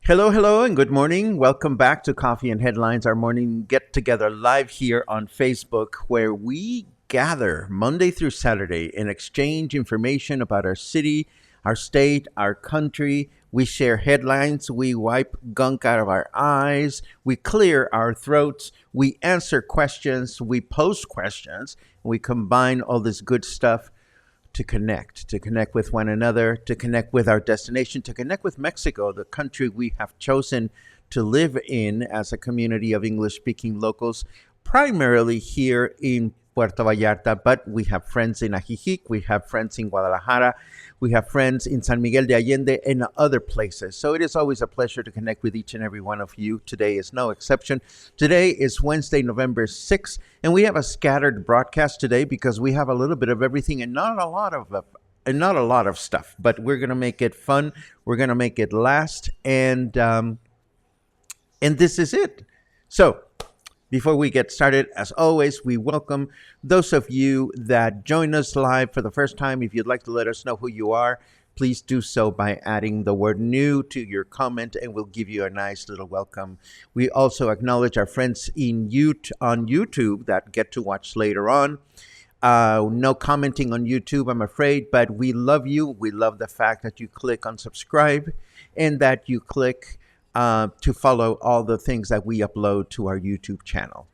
Hello, hello, and good morning. Welcome back to Coffee and Headlines, our morning get together live here on Facebook, where we gather Monday through Saturday and exchange information about our city, our state, our country. We share headlines, we wipe gunk out of our eyes, we clear our throats, we answer questions, we post questions, and we combine all this good stuff to connect with one another, to connect with our destination, to connect with Mexico, the country we have chosen to live in as a community of English-speaking locals, primarily here in Puerto Vallarta, but we have friends in Ajijic, we have friends in Guadalajara, we have friends in San Miguel de Allende and other places. So it is always a pleasure to connect with each and every one of you. Today is no exception. Today is Wednesday, November 6th, and we have a scattered broadcast today because we have a little bit of everything and not a lot of stuff, but we're going to make it fun. We're going to make it last, and this is it. So before we get started, as always, we welcome those of you that join us live for the first time. If you'd like to let us know who you are, please do so by adding the word new to your comment, and we'll give you a nice little welcome. We also acknowledge our friends on YouTube that get to watch later on. No commenting on YouTube, I'm afraid, but we love you. We love the fact that you click on subscribe and that you click to follow all the things that we upload to our YouTube channel.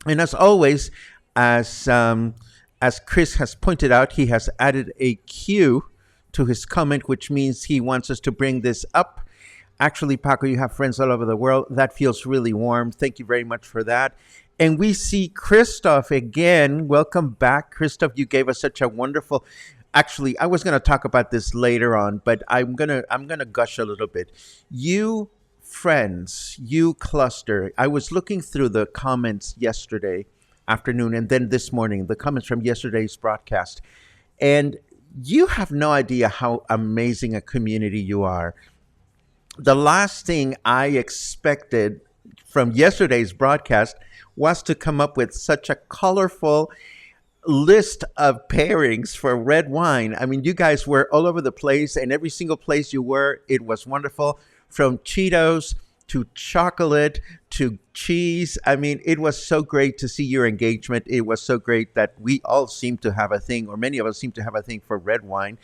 And as always, as Chris has pointed out, he has added a Q to his comment, which means he wants us to bring this up. Actually, Paco, you have friends all over the world. That feels really warm. Thank you very much for that. And we see Christoph again. Welcome back, Christoph. You gave us such a wonderful... Actually, I was going to talk about this later on, but I'm gonna gush a little bit. You friends, you cluster. I was looking through the comments yesterday afternoon and then this morning, the comments from yesterday's broadcast, and you have no idea how amazing a community you are. The last thing I expected from yesterday's broadcast was to come up with such a colorful list of pairings for red wine. I mean, you guys were all over the place, and every single place you were, it was wonderful. From Cheetos to chocolate to cheese. I mean, it was so great to see your engagement. It was so great that we all seem to have a thing, or many of us seem to have a thing for red wine.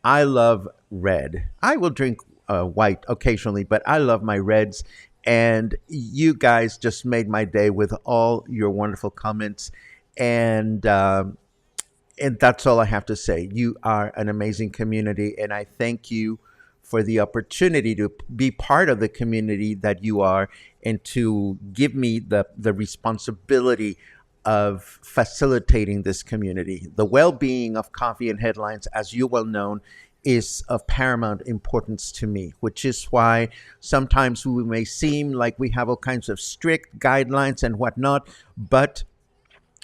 I love red. I will drink white occasionally, but I love my reds. And you guys just made my day with all your wonderful comments. And that's all I have to say. You are an amazing community, and I thank you for the opportunity to be part of the community that you are, and to give me the responsibility of facilitating this community. The well-being of Coffee and Headlines, as you well know, is of paramount importance to me, which is why sometimes we may seem like we have all kinds of strict guidelines and whatnot, but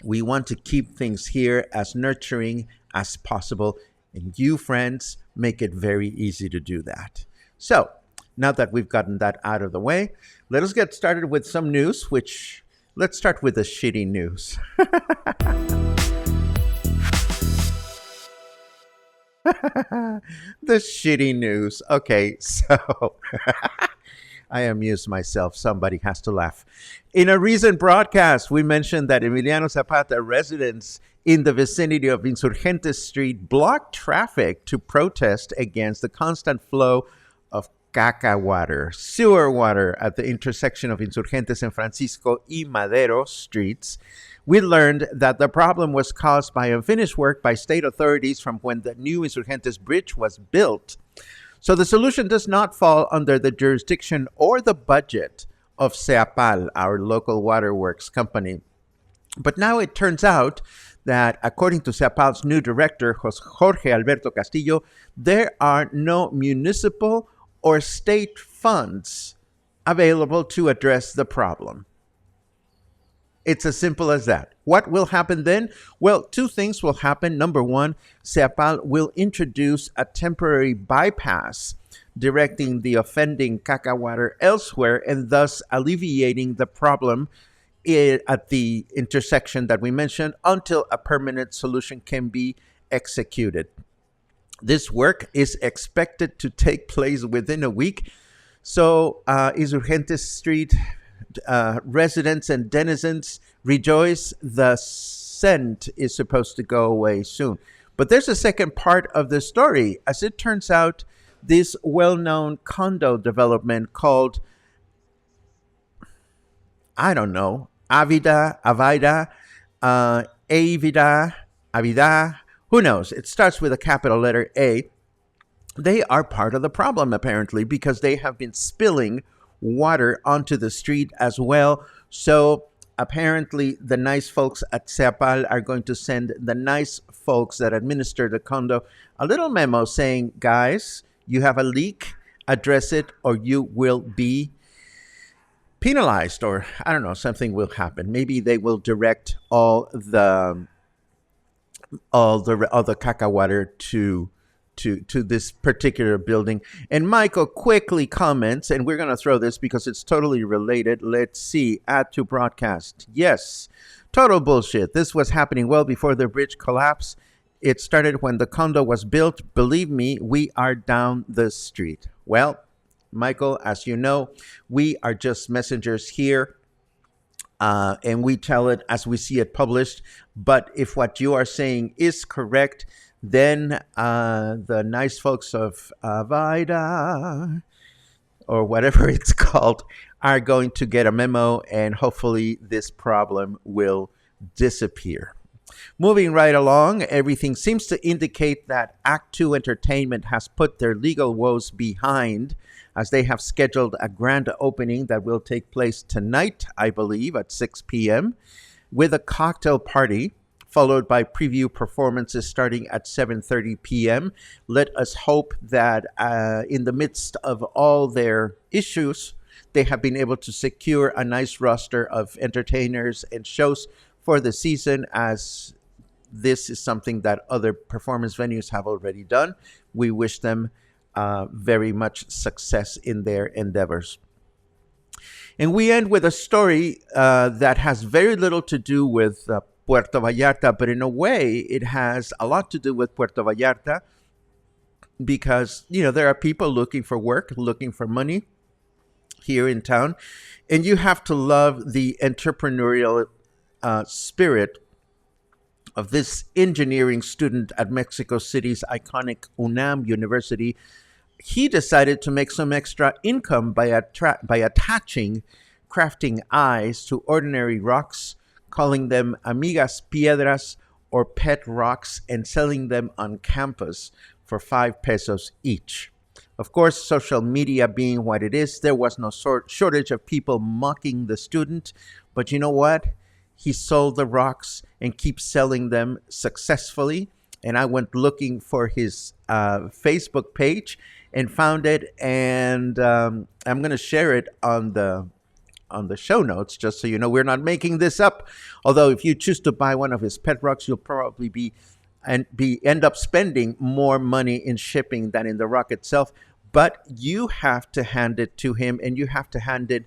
we want to keep things here as nurturing as possible. And you, friends, make it very easy to do that. So now that we've gotten that out of the way, let us get started with some news, which let's start with the shitty news. The shitty news. Okay, so I amused myself. Somebody has to laugh. In a recent broadcast, we mentioned that Emiliano Zapata residents in the vicinity of Insurgentes Street blocked traffic to protest against the constant flow of caca water, sewer water at the intersection of Insurgentes San Francisco y Madero streets. We learned that the problem was caused by unfinished work by state authorities from when the new Insurgentes Bridge was built. So the solution does not fall under the jurisdiction or the budget of CEAPAL, our local waterworks company. But now it turns out that according to CEAPAL's new director, Jorge Alberto Castillo, there are no municipal or state funds available to address the problem. It's as simple as that. What will happen then? Well, two things will happen. Number one, CEAPAL will introduce a temporary bypass directing the offending caca water elsewhere and thus alleviating the problem at the intersection that we mentioned until a permanent solution can be executed. This work is expected to take place within a week. So Insurgentes Street residents and denizens rejoice. The scent is supposed to go away soon. But there's a second part of the story. As it turns out, this well-known condo development called, I don't know, Avida, Avida, who knows? It starts with a capital letter A. They are part of the problem, apparently, because they have been spilling water onto the street as well. So apparently the nice folks at CEAPAL are going to send the nice folks that administer the condo a little memo saying, guys, you have a leak, address it, or you will be penalized, or I don't know, something will happen. Maybe they will direct all the caca water to this particular building. And Michael quickly comments, and we're going to throw this because it's totally related. Let's see, add to broadcast. Yes, total bullshit. This was happening well before the bridge collapse. It started when the condo was built. Believe me, we are down the street. Well, Michael, as you know, we are just messengers here. And we tell it as we see it published. But if what you are saying is correct, then the nice folks of Vida, or whatever it's called, are going to get a memo, and hopefully this problem will disappear. Moving right along, everything seems to indicate that Act 2 Entertainment has put their legal woes behind, as they have scheduled a grand opening that will take place tonight, I believe, at 6 p.m., with a cocktail party, followed by preview performances starting at 7:30 p.m. Let us hope that in the midst of all their issues, they have been able to secure a nice roster of entertainers and shows for the season, as this is something that other performance venues have already done. We wish them very much success in their endeavors. And we end with a story that has very little to do with Puerto Vallarta, but in a way it has a lot to do with Puerto Vallarta because, you know, there are people looking for work, looking for money here in town, and you have to love the entrepreneurial spirit of this engineering student at Mexico City's iconic UNAM University. He decided to make some extra income by attaching crafting eyes to ordinary rocks, calling them amigas piedras or pet rocks, and selling them on campus for 5 pesos each. Of course, social media being what it is, there was no shortage of people mocking the student. But you know what? He sold the rocks and keeps selling them successfully. And I went looking for his Facebook page and found it. And I'm going to share it on the show notes, just so you know we're not making this up. Although if you choose to buy one of his pet rocks, you'll probably end up spending more money in shipping than in the rock itself. but you have to hand it to him, and you have to hand it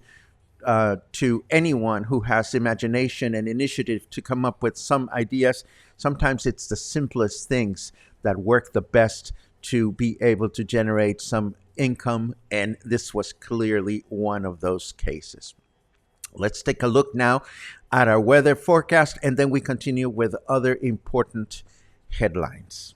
to anyone who has imagination and initiative to come up with some ideas. Sometimes it's the simplest things that work the best to be able to generate some income, and this was clearly one of those cases. Let's take a look now at our weather forecast, and then we continue with other important headlines.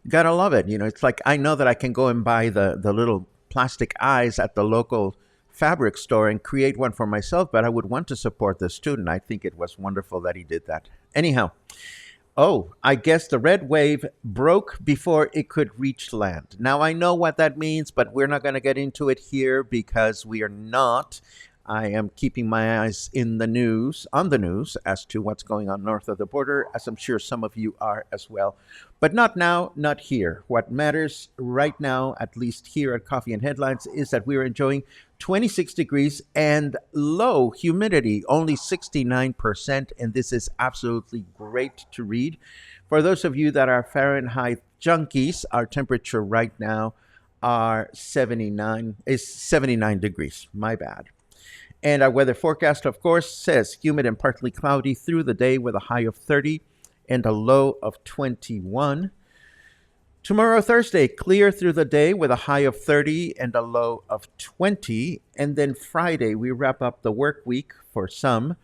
Gotta love it. It's like I know that I can go and buy the little plastic eyes at the local fabric store and create one for myself, but I would want to support the student. I think it was wonderful that he did that. Anyhow, oh, I guess the red wave broke before it could reach land. Now, I know what that means, but we're not going to get into it here because we are not. I am keeping my eyes on the news, as to what's going on north of the border, as I'm sure some of you are as well. But not now, not here. What matters right now, at least here at Coffee and Headlines, is that we're enjoying 26 degrees and low humidity, only 69%. And this is absolutely great to read. For those of you that are Fahrenheit junkies, our temperature right now is 79 degrees. My bad. And our weather forecast, of course, says humid and partly cloudy through the day with a high of 30 and a low of 21. Tomorrow, Thursday, clear through the day with a high of 30 and a low of 20. And then Friday, we wrap up the work week for some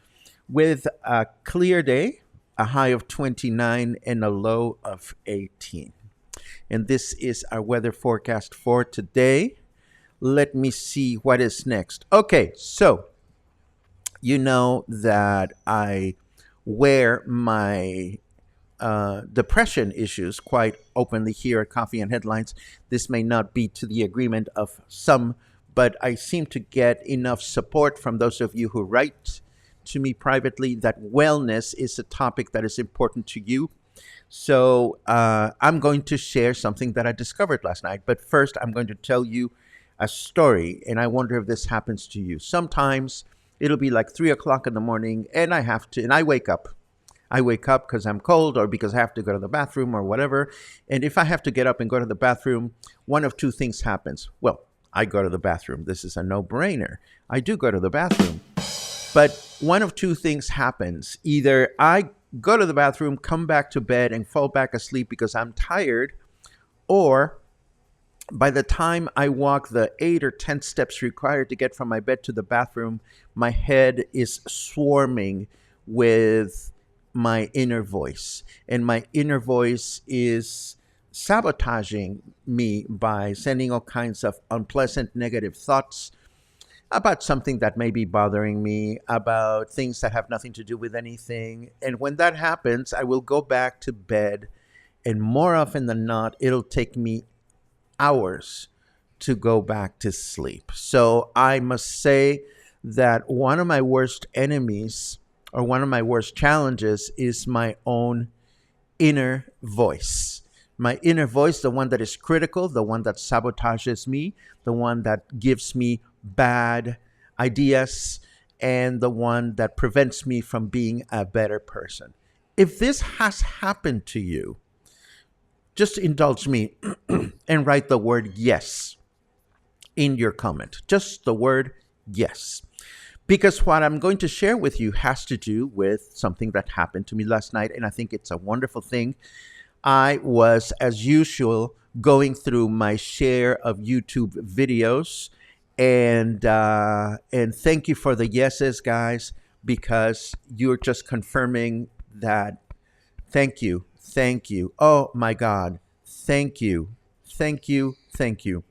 with a clear day, a high of 29 and a low of 18. And this is our weather forecast for today. Let me see what is next. Okay, so you know that I wear my depression issues quite openly here at Coffee and Headlines. This may not be to the agreement of some, but I seem to get enough support from those of you who write to me privately that wellness is a topic that is important to you. So I'm going to share something that I discovered last night. But first, I'm going to tell you a story, and I wonder if this happens to you. Sometimes it'll be like 3 o'clock in the morning, and I wake up. I wake up because I'm cold or because I have to go to the bathroom or whatever. And if I have to get up and go to the bathroom, one of two things happens. Well, I go to the bathroom. This is a no-brainer. I do go to the bathroom. But one of two things happens. Either I go to the bathroom, come back to bed, and fall back asleep because I'm tired, or by the time I walk the 8 or 10 steps required to get from my bed to the bathroom, my head is swarming with my inner voice. And my inner voice is sabotaging me by sending all kinds of unpleasant negative thoughts about something that may be bothering me, about things that have nothing to do with anything. And when that happens, I will go back to bed. And more often than not, it'll take me hours to go back to sleep. So I must say that one of my worst enemies, or one of my worst challenges, is my own inner voice. My inner voice, the one that is critical, the one that sabotages me, the one that gives me bad ideas, and the one that prevents me from being a better person. If this has happened to you, just indulge me and write the word yes in your comment. Just the word yes. Because what I'm going to share with you has to do with something that happened to me last night, and I think it's a wonderful thing. I was, as usual, going through my share of YouTube videos, and thank you for the yeses, guys, because you're just confirming that. Thank you. Thank you. Oh my God. Thank you. Thank you. Thank you.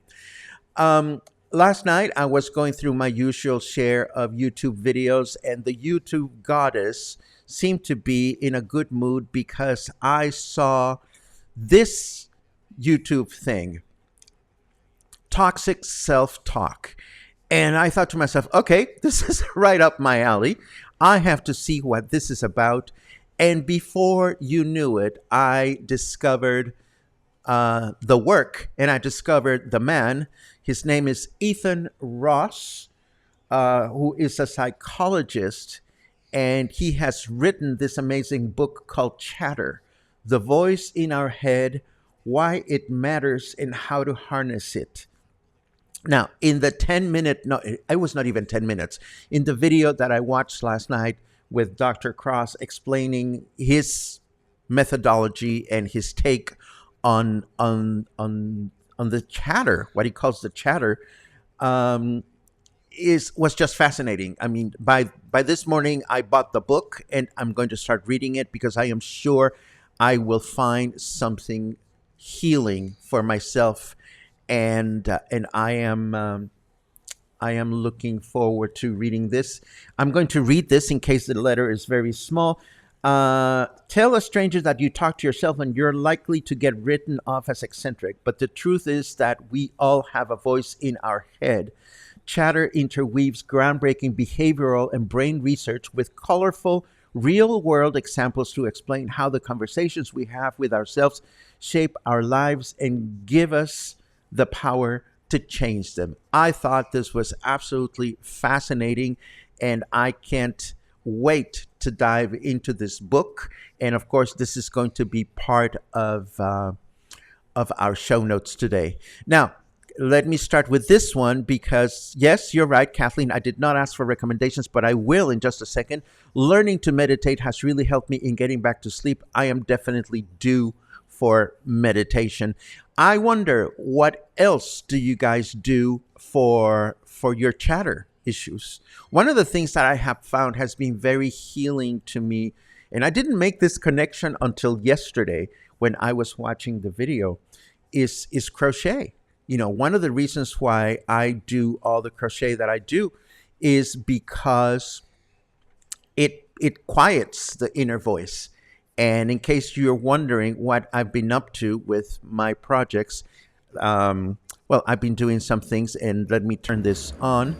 Last night, I was going through my usual share of YouTube videos, and the YouTube goddess seemed to be in a good mood because I saw this YouTube thing, toxic self-talk. And I thought to myself, okay, this is right up my alley. I have to see what this is about. And before you knew it, I discovered the work, and I discovered the man. His name is Ethan Kross, who is a psychologist, and he has written this amazing book called Chatter, the voice in our head, why it matters, and how to harness it. Now, in the 10-minute, no, it was not even 10 minutes, in the video that I watched last night with Dr. Kross explaining his methodology and his take on the chatter, what he calls the chatter, um, was just fascinating. I mean, by this morning, I bought the book and I'm going to start reading it because I am sure I will find something healing for myself, and I am looking forward to reading this. I'm going to read this in case the letter is very small. Tell a stranger that you talk to yourself and you're likely to get written off as eccentric. But the truth is that we all have a voice in our head. Chatter interweaves groundbreaking behavioral and brain research with colorful, real world examples to explain how the conversations we have with ourselves shape our lives and give us the power to change them. I thought this was absolutely fascinating, and I can't wait to dive into this book. And of course, this is going to be part of our show notes today. Now, let me start with this one because, yes, you're right, Kathleen. I did not ask for recommendations, but I will in just a second. Learning to meditate has really helped me in getting back to sleep. I am definitely due for meditation. I wonder, what else do you guys do for your chatter issues? One of the things that I have found has been very healing to me, and I didn't make this connection until yesterday when I was watching the video, is crochet. You know, one of the reasons why I do all the crochet that I do is because it quiets the inner voice. And in case you're wondering what I've been up to with my projects, well, I've been doing some things, and let me turn this on.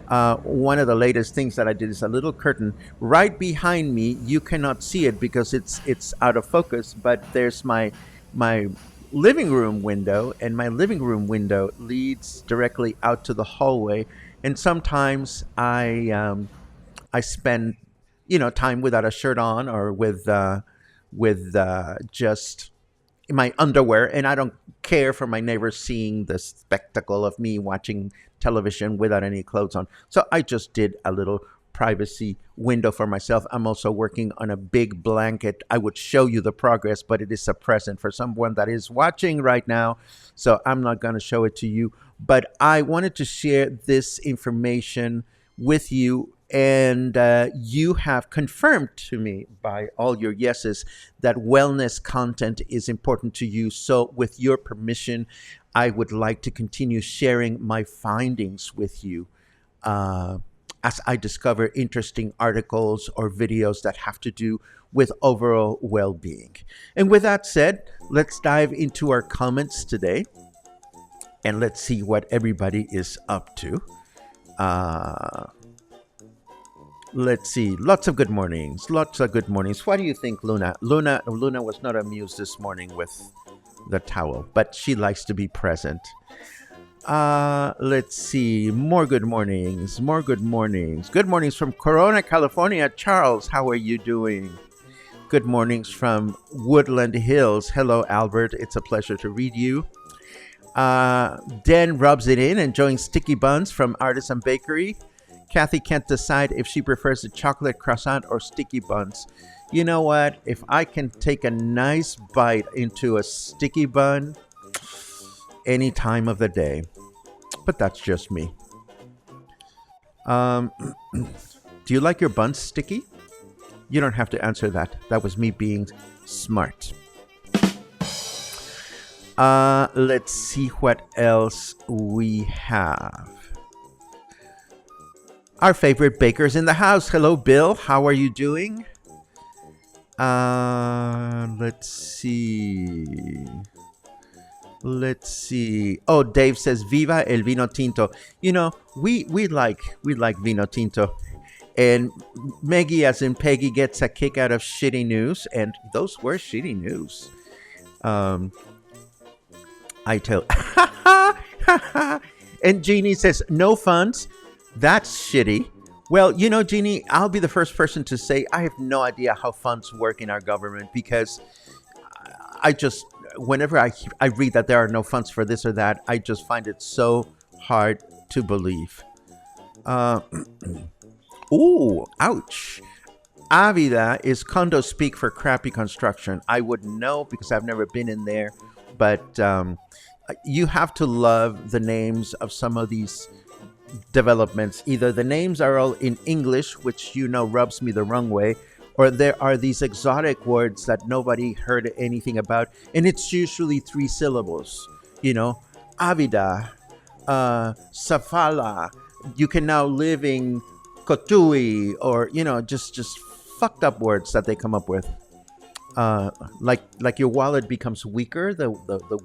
One of the latest things that I did is a little curtain right behind me. You cannot see it because it's out of focus, but there's my living room window, and my living room window leads directly out to the hallway. And sometimes I spend time without a shirt on, or with just my underwear, and I don't care for my neighbors seeing the spectacle of me watching television without any clothes on. So I just did a little privacy window for myself. I'm also working on a big blanket. I would show you the progress, but it is a present for someone that is watching right now, so I'm not going to show it to you. But I wanted to share this information with you, and you have confirmed to me by all your yeses that wellness content is important to you. So with your permission, I would like to continue sharing my findings with you as I discover interesting articles or videos that have to do with overall well-being. And with that said, let's dive into our comments today, and let's see what everybody is up to. Let's see. Lots of good mornings. Lots of good mornings. What do you think, Luna? Luna was not amused this morning with the towel, but she likes to be present. Let's see. More good mornings. More good mornings. Good mornings from Corona, California. Charles, how are you doing? Good mornings from Woodland Hills. Hello, Albert. It's a pleasure to read you. Den rubs it in, enjoying sticky buns from Artisan Bakery. Kathy can't decide if she prefers a chocolate croissant or sticky buns. You know what? If I can take a nice bite into a sticky bun, any time of the day. But that's just me. Do you like your buns sticky? You don't have to answer that. That was me being smart. Let's see what else we have. Our favorite baker's in the house. Hello, Bill. How are you doing? Let's see. Oh, Dave says, "Viva el vino tinto." You know, we like vino tinto. And Meggie, as in Peggy, gets a kick out of shitty news. And those were shitty news. I tell. And Jeannie says, "No funds. That's shitty." Well, you know, Jeannie, I'll be the first person to say I have no idea how funds work in our government, because I just, whenever I read that there are no funds for this or that, I just find it so hard to believe. Uh, ooh, ouch. Avida is condo speak for crappy construction. I wouldn't know because I've never been in there, but you have to love the names of some of these developments. Either the names are all in English, which rubs me the wrong way, or there are these exotic words that nobody heard anything about, and it's usually 3 syllables. Avida, Safala. You can now live in Kotui, or just fucked up words that they come up with. Like your wallet becomes weaker the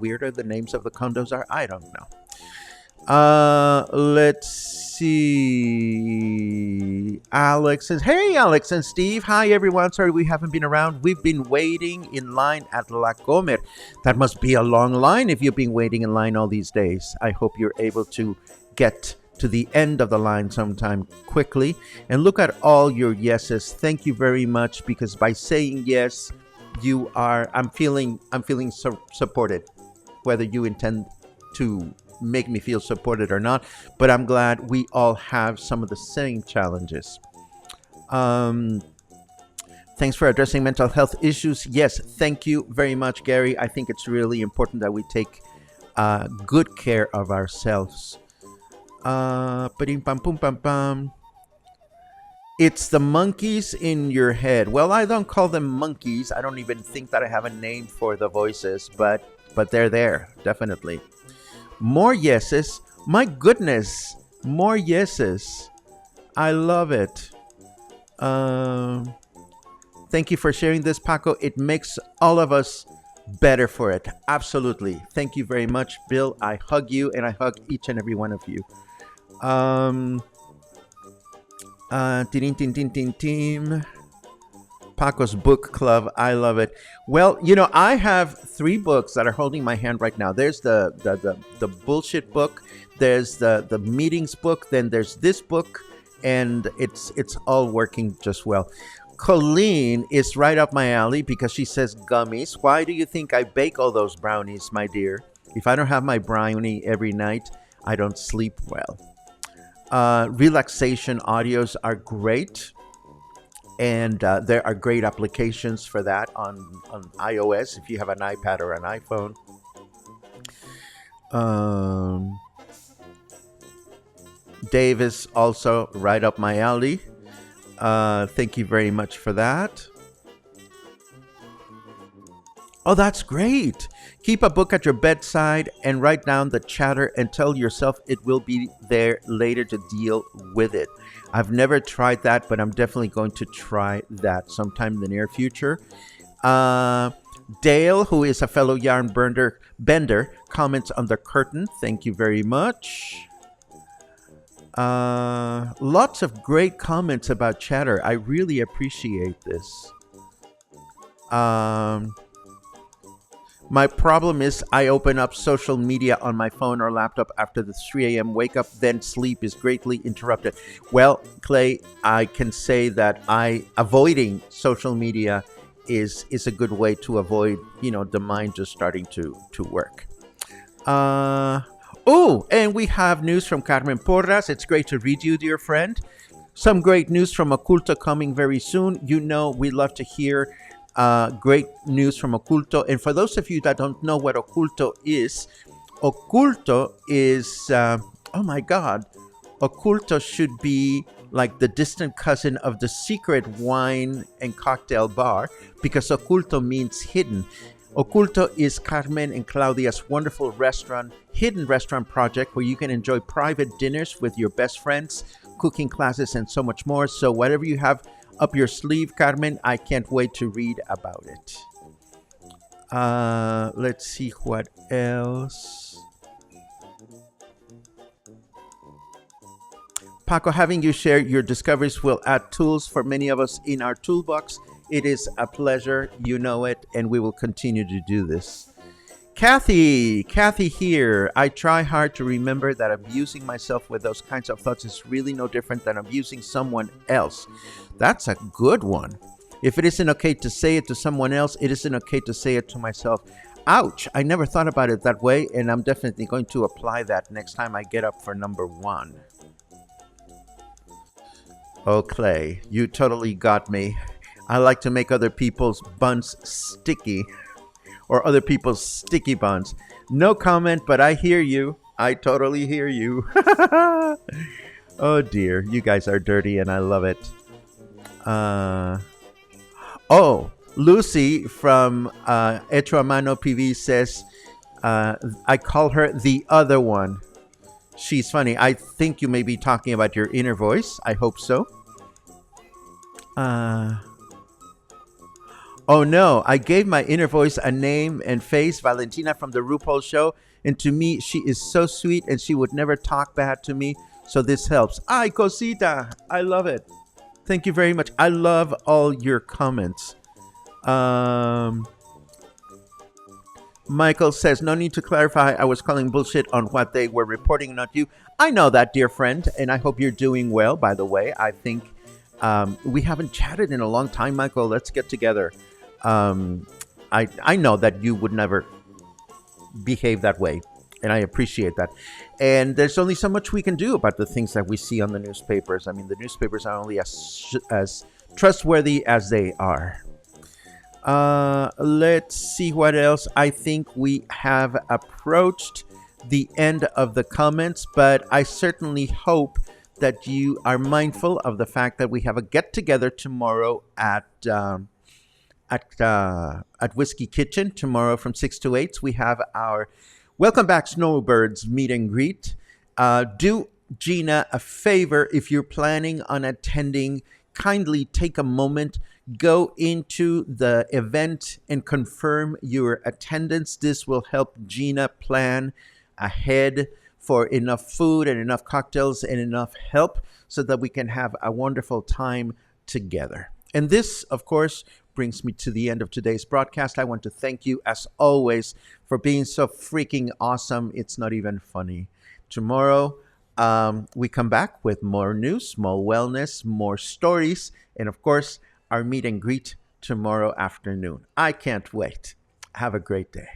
weirder the names of the condos are. I don't know. Let's see. Alex says, "Hey, Alex and Steve. Hi, everyone. Sorry we haven't been around. We've been waiting in line at La Comer. That must be a long line if you've been waiting in line all these days. I hope you're able to get to the end of the line sometime quickly. And look at all your yeses. Thank you very much, because by saying yes, I'm feeling supported, whether you intend to make me feel supported or not, but I'm glad we all have some of the same challenges. Thanks for addressing mental health issues. Yes, thank you very much, Gary. I think it's really important that we take good care of ourselves. It's the monkeys in your head. Well, I don't call them monkeys. I don't even think that I have a name for the voices, but they're there, definitely. More yeses. My goodness, more yeses. I love it. Thank you for sharing this, Paco. It makes all of us better for it. Absolutely. Thank you very much, Bill. I hug you, and I hug each and every one of you. Paco's book club. I love it. Well, I have 3 books that are holding my hand right now. There's the bullshit book. There's the meetings book. Then there's this book, and it's all working just well. Colleen is right up my alley because she says gummies. Why do you think I bake all those brownies, my dear? If I don't have my brownie every night, I don't sleep well. Relaxation audios are great, and there are great applications for that on iOS if you have an iPad or an iPhone. Davis also right up my alley. Thank you very much for that. Oh, that's great. Keep a book at your bedside and write down the chatter and tell yourself it will be there later to deal with it. I've never tried that, but I'm definitely going to try that sometime in the near future. Dale, who is a fellow yarn bender, comments on the curtain. Thank you very much. Lots of great comments about chatter. I really appreciate this. My problem is I open up social media on my phone or laptop after the 3 a.m. wake up, then sleep is greatly interrupted. Well, Clay, I can say that avoiding social media is a good way to avoid, the mind just starting to work. And we have news from Carmen Porras. It's great to read you, dear friend. Some great news from Oculto coming very soon. We love to hear great news from Oculto. And for those of you that don't know what Oculto is oh my God, Oculto should be like the distant cousin of the secret wine and cocktail bar, because Oculto means hidden. Oculto is Carmen and Claudia's wonderful hidden restaurant project where you can enjoy private dinners with your best friends, cooking classes, and so much more. So whatever you have up your sleeve, Carmen, I can't wait to read about it. Let's see what else. Paco, having you share your discoveries will add tools for many of us in our toolbox. It is a pleasure, you know it, and we will continue to do this. Kathy here. I try hard to remember that abusing myself with those kinds of thoughts is really no different than abusing someone else. That's a good one. If it isn't okay to say it to someone else, it isn't okay to say it to myself. Ouch, I never thought about it that way, and I'm definitely going to apply that next time I get up for number one. Oh, Clay, you totally got me. I like to make other people's buns sticky, or other people's sticky buns. No comment, but I hear you. I totally hear you. Oh dear, you guys are dirty and I love it. Oh, Lucy from Hecho a Mano PV says, I call her the other one. She's funny. I think you may be talking about your inner voice. I hope so. Oh no, I gave my inner voice a name and face, Valentina from the RuPaul show. And to me, she is so sweet and she would never talk bad to me. So this helps. Ay, cosita. I love it. Thank you very much. I love all your comments. Michael says, no need to clarify. I was calling bullshit on what they were reporting, not you. I know that, dear friend. And I hope you're doing well, by the way. I think we haven't chatted in a long time, Michael. Let's get together. I know that you would never behave that way, and I appreciate that. And there's only so much we can do about the things that we see on the newspapers. I mean, the newspapers are only as trustworthy as they are. Let's see what else. I think we have approached the end of the comments, but I certainly hope that you are mindful of the fact that we have a get-together tomorrow at Whiskey Kitchen. Tomorrow from 6 to 8, we have our Welcome Back Snowbirds meet and greet. Do Gina a favor if you're planning on attending. Kindly take a moment, go into the event and confirm your attendance. This will help Gina plan ahead for enough food and enough cocktails and enough help so that we can have a wonderful time together. And this, of course, brings me to the end of today's broadcast. I want to thank you, as always, for being so freaking awesome. It's not even funny. Tomorrow, we come back with more news, more wellness, more stories, and of course, our meet and greet tomorrow afternoon. I can't wait. Have a great day.